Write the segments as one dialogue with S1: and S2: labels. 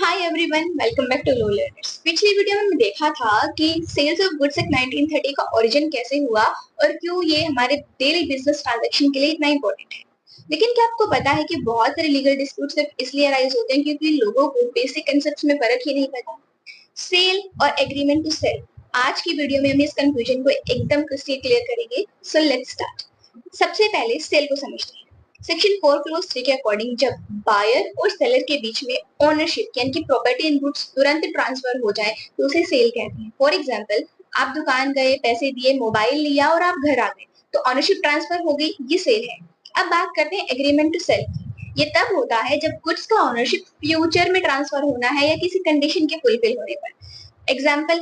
S1: Hi everyone, welcome back to law learners. पिछली video में हमने देखा था कि सेल्स ऑफ गुड्स एक्ट 1930 का ओरिजिन कैसे हुआ और क्यों ये हमारे डेली बिजनेस ट्रांजैक्शन के लिए इतना इंपॉर्टेंट है। लेकिन क्या आपको पता है कि बहुत सारे लीगल डिस्प्यूट सिर्फ इसलिए अराइज होते हैं क्योंकि लोगों को बेसिक कंसेप्ट्स में फर्क ही नहीं पता। सेल और एग्रीमेंट टू सेल, आज की वीडियो में हम इस कंफ्यूजन को एकदम क्रिस्टल क्लियर करेंगे। So let's start. सबसे पहले सेल को समझते हैं। सेक्शन 4 क्लोज 3 के अकॉर्डिंग जब बायर और सेलर के बीच में ओनरशिप यानी कि प्रॉपर्टी इन गुड्स तुरंत ट्रांसफर हो जाए तो उसे सेल कहते हैं। फॉर एग्जांपल, आप दुकान गए, पैसे दिए, मोबाइल लिया और आप घर आ गए, तो ओनरशिप ट्रांसफर हो गई, ये सेल है। अब बात करते हैं एग्रीमेंट टू सेल की। ये तब होता है जब गुड्स का ओनरशिप फ्यूचर में ट्रांसफर होना है या किसी कंडीशन के फुलफिल होने पर। एग्जाम्पल,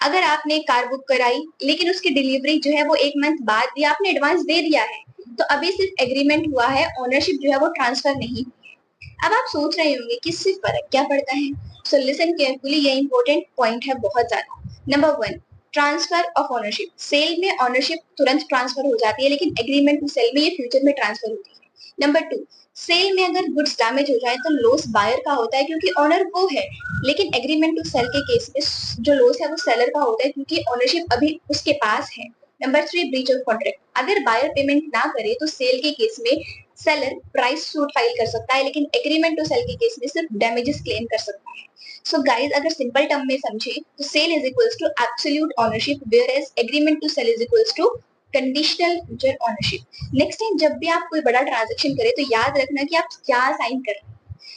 S1: अगर आपने कार बुक कराई लेकिन उसकी डिलीवरी जो है वो 1 मंथ बाद दी, आपने एडवांस दे दिया है, तो अभी सिर्फ एग्रीमेंट हुआ है, ओनरशिप जो है वो ट्रांसफर नहीं हुई है। अब आप सोच रहे होंगे कि इससे फर्क क्या पड़ता है। सो लिसन केयरफुली, ये इंपॉर्टेंट पॉइंट है बहुत ज्यादा। Number 1, transfer of ownership. Sale में ओनरशिप तुरंत ट्रांसफर हो जाती है, लेकिन एग्रीमेंट टू सेल में ये फ्यूचर में ट्रांसफर होती है। नंबर 2, सेल में अगर गुड्स डैमेज हो जाए तो लॉस बायर का होता है क्योंकि ओनर वो है, लेकिन एग्रीमेंट टू सेल के केस में जो लॉस है वो सेलर का होता है क्योंकि ओनरशिप अभी उसके पास है। Number 3, breach of contract. अगर बायर पेमेंट ना करे तो सेल के केस में सेलर प्राइस सूट फाइल कर सकता है, लेकिन एग्रीमेंट टू सेल के केस में सिर्फ डैमेजेस क्लेम कर सकता है। सो गाइस, अगर सिंपल टर्म में समझे तो sale is equals to absolute ownership, whereas agreement to sale is equals to conditional future ownership. Next time जब भी आप कोई बड़ा ट्रांजैक्शन करें तो याद रखना कि आप क्या साइन कर रहे हैं।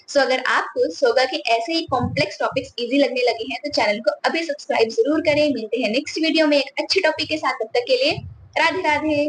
S1: सो अगर आपको सोगा के ऐसे ही कॉम्प्लेक्स टॉपिक्स इजी लगने लगे हैं तो चैनल को अभी सब्सक्राइब जरूर करें। मिलते हैं नेक्स्ट वीडियो में एक अच्छे टॉपिक के साथ, तब तक के लिए राधे राधे।